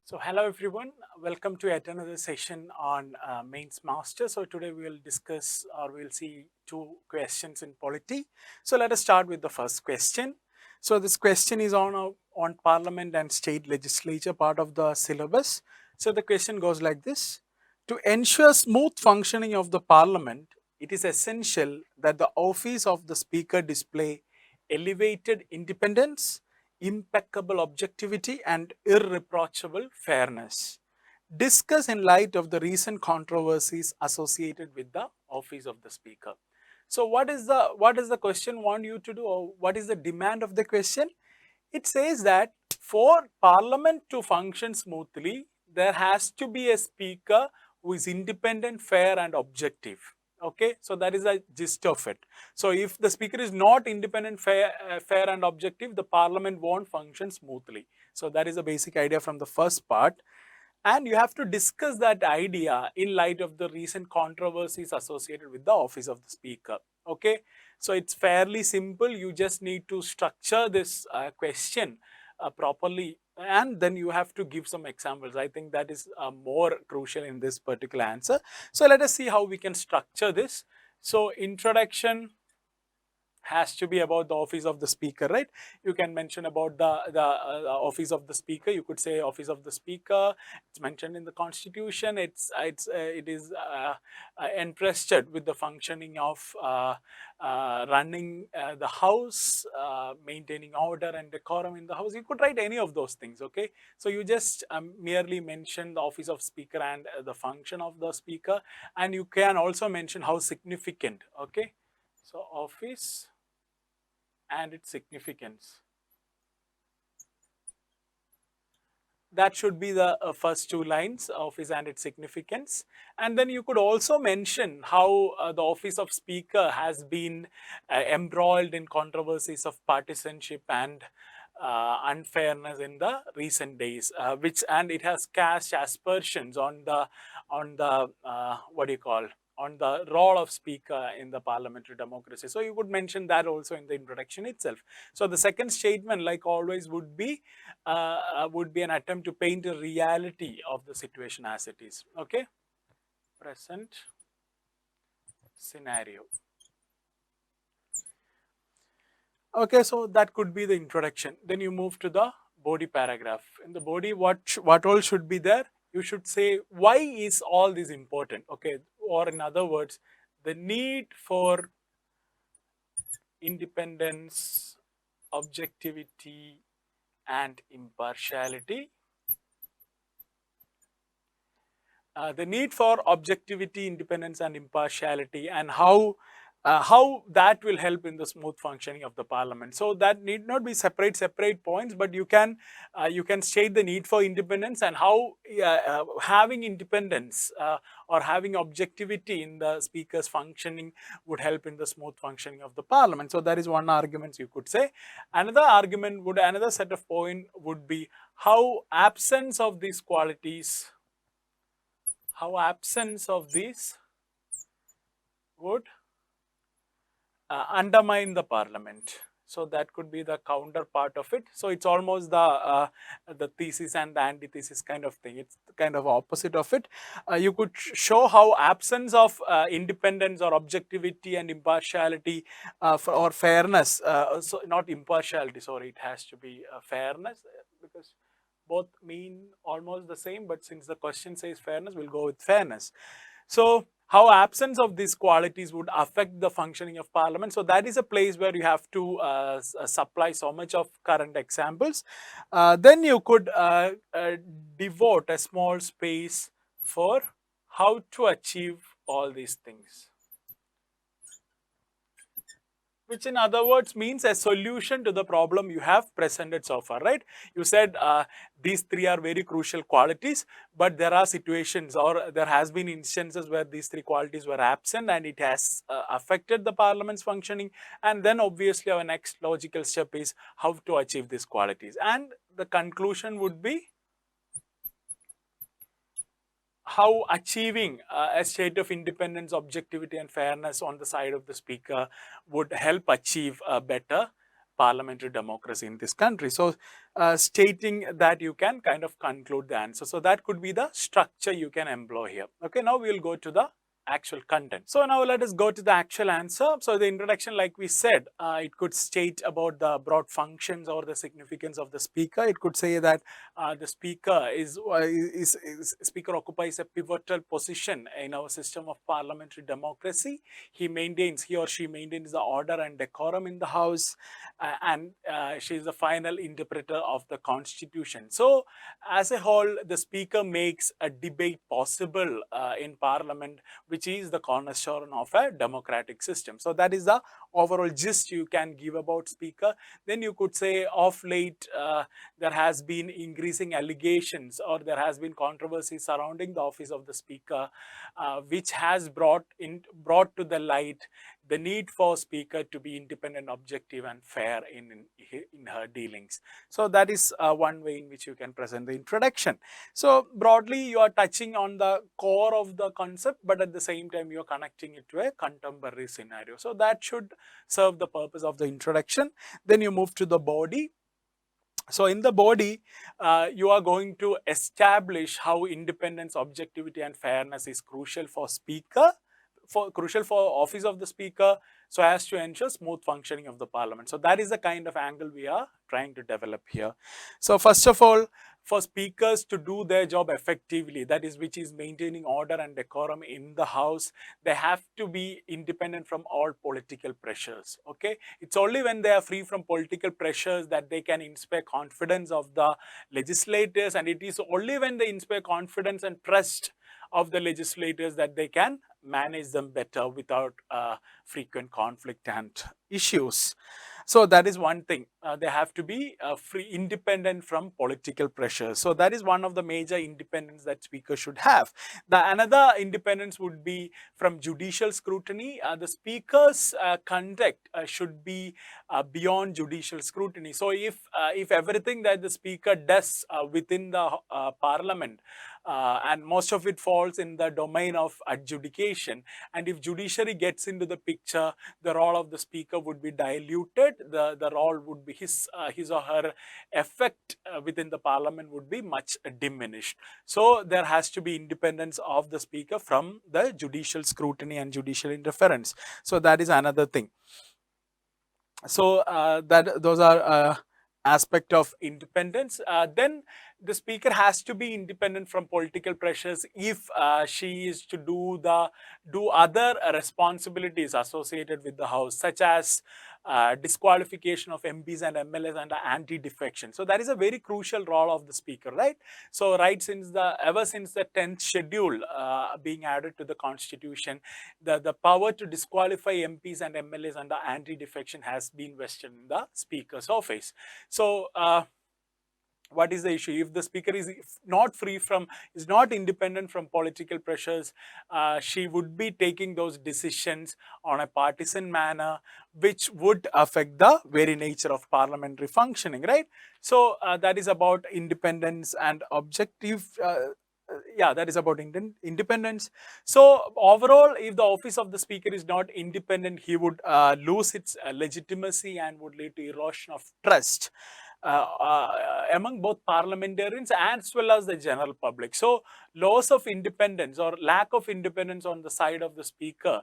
So hello everyone, welcome to yet another session on Mains Master. So today we will discuss or we will see two questions in polity. So let us start with the first question. So this question is on Parliament and State Legislature, part of the syllabus. So the question goes like this: to ensure smooth functioning of the Parliament, it is essential that the office of the Speaker display elevated independence, impeccable objectivity, and irreproachable fairness. Discuss in light of the recent controversies associated with the office of the Speaker. So, what is the question want you to do, or what is the demand of the question? It says that for Parliament to function smoothly, there has to be a Speaker who is independent, fair, and objective. Okay, so that is the gist of it. So if the Speaker is not independent, fair and objective, the Parliament won't function smoothly. So that is the basic idea from the first part. And you have to discuss that idea in light of the recent controversies associated with the office of the Speaker. Okay, so it's fairly simple. You just need to structure this question properly, and then you have to give some examples. I think that is more crucial in this particular answer. So let us see how we can structure this. So introduction has to be about the office of the Speaker, right? You can mention about the office of the Speaker. You could say office of the Speaker. It's mentioned in the Constitution. It is entrusted with the functioning of running the House, maintaining order and decorum in the House. You could write any of those things. Okay, so you just merely mention the office of Speaker and the function of the Speaker, and you can also mention how significant. Okay, so office and its significance. That should be the first two lines, office and its significance. And then you could also mention how the office of Speaker has been embroiled in controversies of partisanship and unfairness in the recent days, and it has cast aspersions on the what do you call, on the role of Speaker in the parliamentary democracy. So you could mention that also in the introduction itself. So the second statement, like always, would be an attempt to paint a reality of the situation as it is. Okay, present scenario. Okay, so that could be the introduction. Then you move to the body paragraph. In the body, what all should be there? You should say why is all this important. Okay, or in other words, the need for independence, objectivity, and impartiality. The need for objectivity, independence, and impartiality, and how that will help in the smooth functioning of the Parliament. So that need not be separate points, but you can state the need for independence and how having independence or having objectivity in the Speaker's functioning would help in the smooth functioning of the Parliament. So that is one argument you could say. Another set of point would be how absence of these qualities would undermine the Parliament. So that could be the counterpart of it. So it's almost the thesis and the antithesis kind of thing. It's kind of opposite of it. You could show how absence of independence or objectivity and impartiality or fairness. So not impartiality. Sorry, it has to be fairness, because both mean almost the same. But since the question says fairness, we'll go with fairness. So how absence of these qualities would affect the functioning of Parliament. So that is a place where you have to supply so much of current examples. Then you could devote a small space for how to achieve all these things, which in other words means a solution to the problem you have presented so far, right? You said these three are very crucial qualities, but there are situations or there has been instances where these three qualities were absent and it has affected the Parliament's functioning. And then obviously our next logical step is how to achieve these qualities. And the conclusion would be how achieving a state of independence, objectivity, and fairness on the side of the Speaker would help achieve a better parliamentary democracy in this country. So stating that you can kind of conclude the answer. So that could be the structure you can employ here. Okay, now we will go to the actual content. So now let us go to the actual answer. So the introduction, like we said, it could state about the broad functions or the significance of the speaker. It could say that the speaker speaker occupies a pivotal position in our system of parliamentary democracy. He or she maintains the order and decorum in the house, and she is the final interpreter of the constitution. So as a whole, the speaker makes a debate possible in parliament, which is the cornerstone of a democratic system. So that is the overall gist you can give about speaker. Then you could say of late there has been increasing allegations, or there has been controversy surrounding the office of the speaker, which has brought to the light the need for speaker to be independent, objective and fair in her dealings. So that is one way in which you can present the introduction. So broadly you are touching on the core of the concept, but at the same time you are connecting it to a contemporary scenario. So that should serve the purpose of the introduction. Then you move to the body. So in the body, you are going to establish how independence, objectivity and fairness is crucial for speaker, crucial for office of the speaker, so as to ensure smooth functioning of the parliament. So that is the kind of angle we are trying to develop here. So first of all, for speakers to do their job effectively, that is, which is maintaining order and decorum in the house, they have to be independent from all political pressures. Okay, it's only when they are free from political pressures that they can inspire confidence of the legislators, and it is only when they inspire confidence and trust of the legislators that they can manage them better without frequent conflict and issues. So that is one thing. They have to be free, independent from political pressure. So that is one of the major independence that speaker should have. The another independence would be from judicial scrutiny. The speaker's conduct should be beyond judicial scrutiny. So if everything that the speaker does within the parliament, and most of it falls in the domain of adjudication, and if judiciary gets into the picture, the role of the speaker would be diluted. The role would be his or her effect within the parliament would be much diminished. So there has to be independence of the speaker from the judicial scrutiny and judicial interference. So that is another thing. So those are aspect of independence. Then the speaker has to be independent from political pressures if she is to do other responsibilities associated with the house, such as disqualification of MPs and MLAs and anti-defection. So that is a very crucial role of the speaker, right? So ever since the 10th schedule being added to the constitution, the power to disqualify MPs and MLAs under anti-defection has been vested in the speaker's office. So what is the issue? If the speaker is not independent from political pressures, she would be taking those decisions on a partisan manner, which would affect the very nature of parliamentary functioning, right? So that is about independence and objective. Yeah, that is about independence. So overall, if the office of the speaker is not independent, he would lose its legitimacy and would lead to erosion of trust among both parliamentarians as well as the general public. So loss of independence or lack of independence on the side of the speaker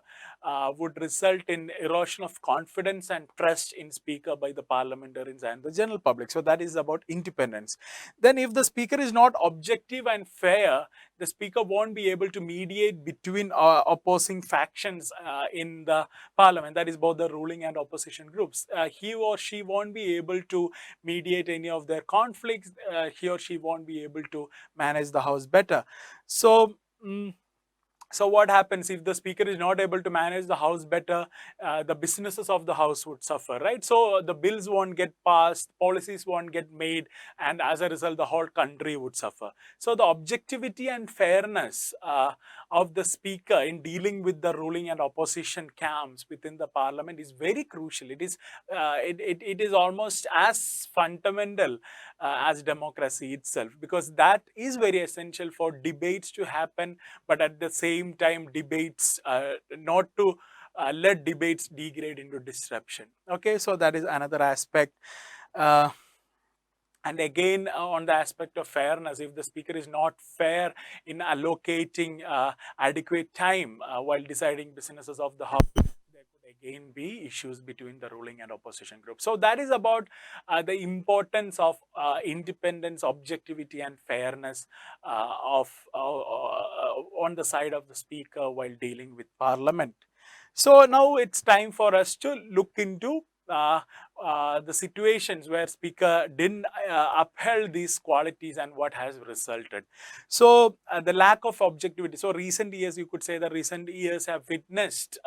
would result in erosion of confidence and trust in speaker by the parliamentarians and the general public. So that is about independence. Then if the speaker is not objective and fair, the speaker won't be able to mediate between opposing factions in the parliament, that is both the ruling and opposition groups. He or she won't be able to mediate any of their conflicts. He or she won't be able to manage the house better. So so what happens if the speaker is not able to manage the house better? The businesses of the house would suffer, right? So the bills won't get passed, policies won't get made, and as a result, the whole country would suffer. So the objectivity and fairness of the speaker in dealing with the ruling and opposition camps within the parliament is very crucial. It is almost as fundamental as democracy itself, because that is very essential for debates to happen, but at the same time debates not to let debates degrade into disruption. Okay, so that is another aspect. And again, on the aspect of fairness, if the speaker is not fair in allocating adequate time while deciding businesses of the house, there could again be issues between the ruling and opposition group. So that is about the importance of independence, objectivity, and fairness of on the side of the speaker while dealing with parliament. So now it's time for us to look into uh, the situations where speaker didn't upheld these qualities and what has resulted. So the lack of objectivity. So recent years, you could say the recent years have witnessed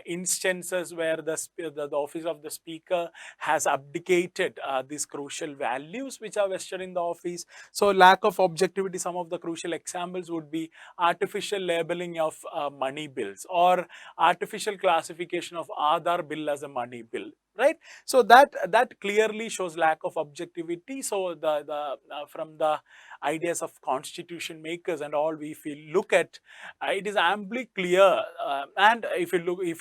instances where the office of the speaker has abdicated these crucial values which are vested in the office. So lack of objectivity, some of the crucial examples would be artificial labeling of money bills, or artificial classification of Aadhaar bill as a money bill, right? So that clearly shows lack of objectivity. So the from the ideas of constitution makers and all, if we look at it is amply clear, and if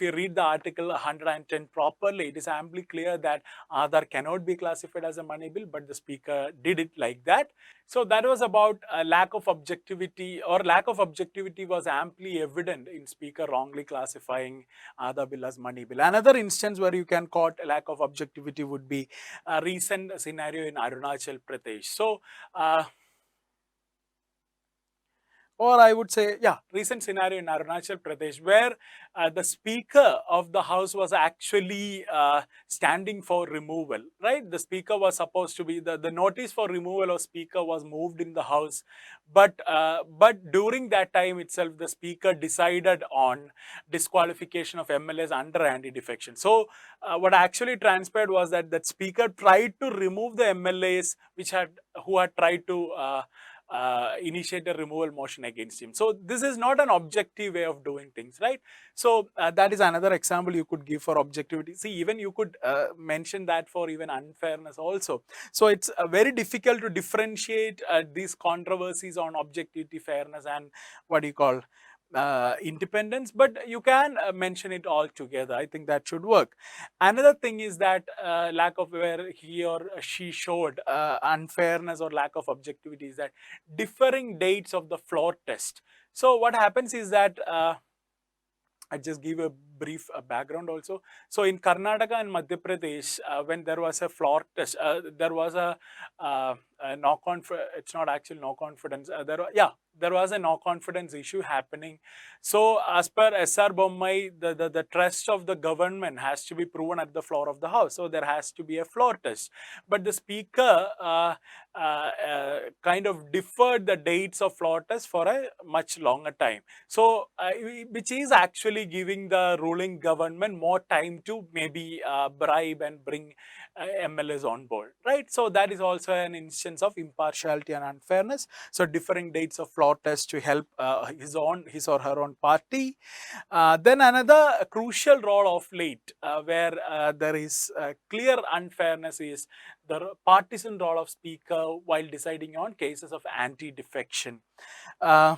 you read the article 110 properly, it is amply clear that Aadhaar cannot be classified as a money bill, but the speaker did it like that. So that was about lack of objectivity, or lack of objectivity was amply evident in speaker wrongly classifying Aadhaar bill as money bill. Another instance where you can quote lack of objectivity would be a recent scenario in Arunachal Pradesh. So or I would say, yeah, recent scenario in Arunachal Pradesh, where the speaker of the house was actually standing for removal, right? The speaker was supposed to be, the notice for removal of speaker was moved in the house, but during that time itself, the speaker decided on disqualification of MLAs under anti-defection. So what actually transpired was that that speaker tried to remove the MLAs who had tried to initiate a removal motion against him. So this is not an objective way of doing things, right? So that is another example you could give for objectivity. See, even you could mention that for even unfairness also. So it's very difficult to differentiate these controversies on objectivity, fairness, and what do you call independence, but you can mention it all together. I think that should work. Another thing is that lack of, where he or she showed unfairness or lack of objectivity, is that differing dates of the floor test. So what happens is that I just give a brief background also. So in Karnataka and Madhya Pradesh, when there was a floor test, there was a no it's not actually no confidence. There was a no confidence issue happening. So as per SR Bommai, the trust of the government has to be proven at the floor of the house. So there has to be a floor test. But the speaker kind of deferred the dates of floor test for a much longer time. So which is actually giving the ruling government more time to maybe bribe and bring MLAs on board, right? So that is also an instance of impartiality and unfairness. So differing dates of floor test to help his or her own party. Then another crucial role of late where there is clear unfairness is the partisan role of speaker while deciding on cases of anti-defection. Uh,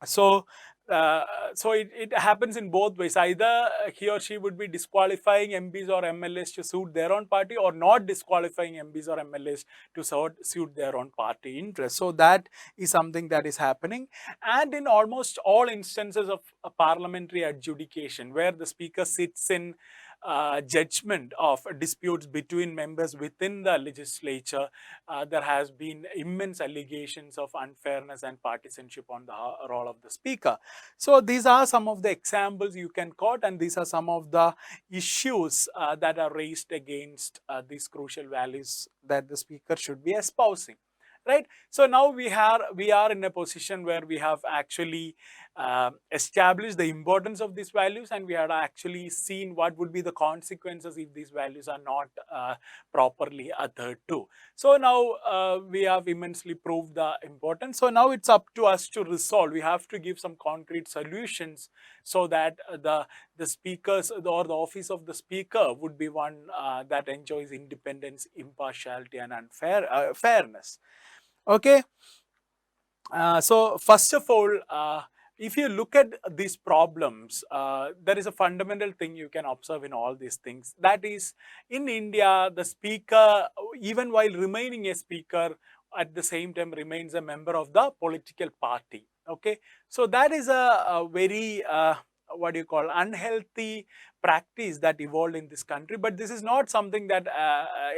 so it happens in both ways. Either he or she would be disqualifying MPs or MLAs to suit their own party, or not disqualifying MPs or MLAs to suit their own party interest. So that is something that is happening. And in almost all instances of a parliamentary adjudication, where the speaker sits in judgment of disputes between members within the legislature, there has been immense allegations of unfairness and partisanship on the role of the speaker. So these are some of the examples you can quote, and these are some of the issues that are raised against these crucial values that the speaker should be espousing. Right. So now we are in a position where we have actually established the importance of these values, and we have actually seen what would be the consequences if these values are not properly adhered to. So now we have immensely proved the importance. So now it's up to us to resolve. We have to give some concrete solutions so that the speakers or the office of the speaker would be one that enjoys independence, impartiality, and fairness. Okay. So first of all, if you look at these problems, there is a fundamental thing you can observe in all these things. That is, in India, the speaker, even while remaining a speaker, at the same time remains a member of the political party. Okay, so that is a very what do you call, unhealthy practice that evolved in this country. But this is not something that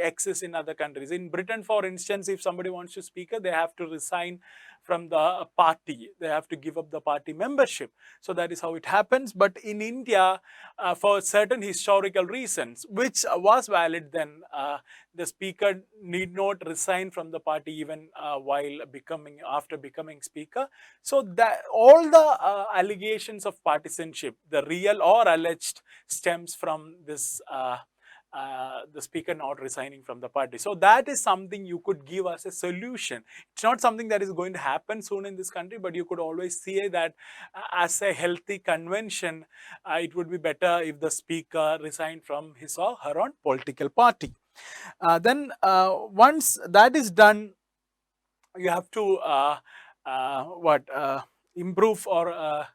exists in other countries. In Britain, for instance, if somebody wants to speak, they have to resign from the party. They have to give up the party membership. So that is how it happens. But in India, for certain historical reasons, which was valid then, the speaker need not resign from the party even while becoming, after becoming speaker. So that all the allegations of partisanship, the real or alleged, stems from this the speaker not resigning from the party. So that is something you could give as a solution. It's not something that is going to happen soon in this country, but you could always see that as a healthy convention, it would be better if the speaker resigned from his or her own political party. Then once that is done, you have to what improve or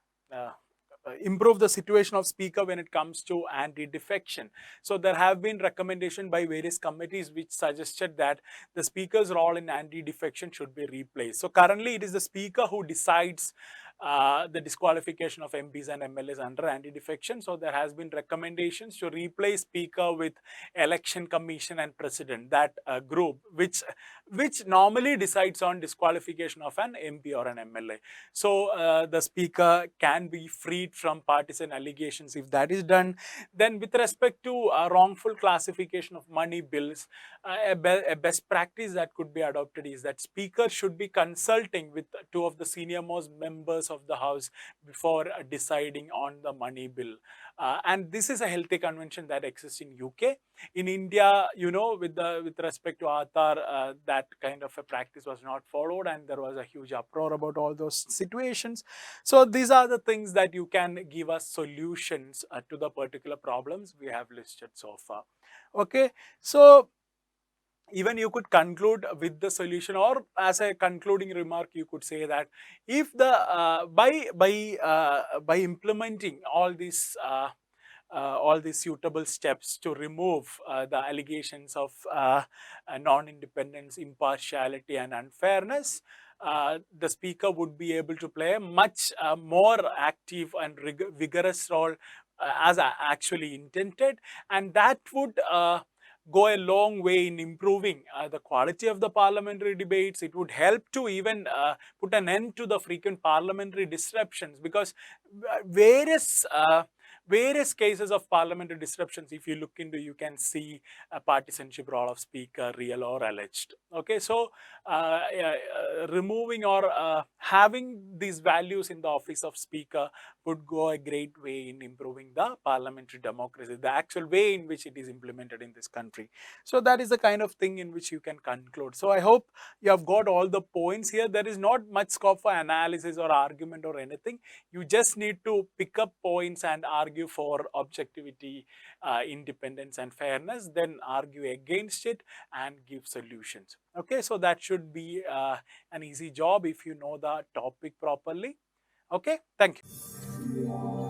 improve the situation of speaker when it comes to anti-defection. So there have been recommendations by various committees which suggested that the speaker's role in anti-defection should be replaced. So currently it is the speaker who decides the disqualification of MPs and MLAs under anti-defection. So there has been recommendations to replace speaker with election commission and president, that group which normally decides on disqualification of an MP or an MLA. So the speaker can be freed from partisan allegations if that is done. Then with respect to wrongful classification of money bills, a best practice that could be adopted is that speaker should be consulting with two of the senior most members of the house before deciding on the money bill. And this is a healthy convention that exists in UK. In India, you know, with respect to Aadhaar, that kind of a practice was not followed, and there was a huge uproar about all those situations. So these are the things that you can give us solutions to the particular problems we have listed so far. Okay, so even you could conclude with the solution, or as a concluding remark, you could say that if the by implementing all these suitable steps to remove the allegations of non-independence, impartiality, and unfairness, the speaker would be able to play a much more active and vigorous role as actually intended, and that would go a long way in improving the quality of the parliamentary debates. It would help to even put an end to the frequent parliamentary disruptions, because various various cases of parliamentary disruptions, if you look into, you can see a partisanship role of speaker, real or alleged. Okay, so removing or having these values in the office of speaker would go a great way in improving the parliamentary democracy, the actual way in which it is implemented in this country. So that is the kind of thing in which you can conclude. So I hope you have got all the points here. There is not much scope for analysis or argument or anything. You just need to pick up points and argue for objectivity, independence, and fairness, then argue against it and give solutions. Okay, so that should be an easy job if you know the topic properly. Okay, thank you.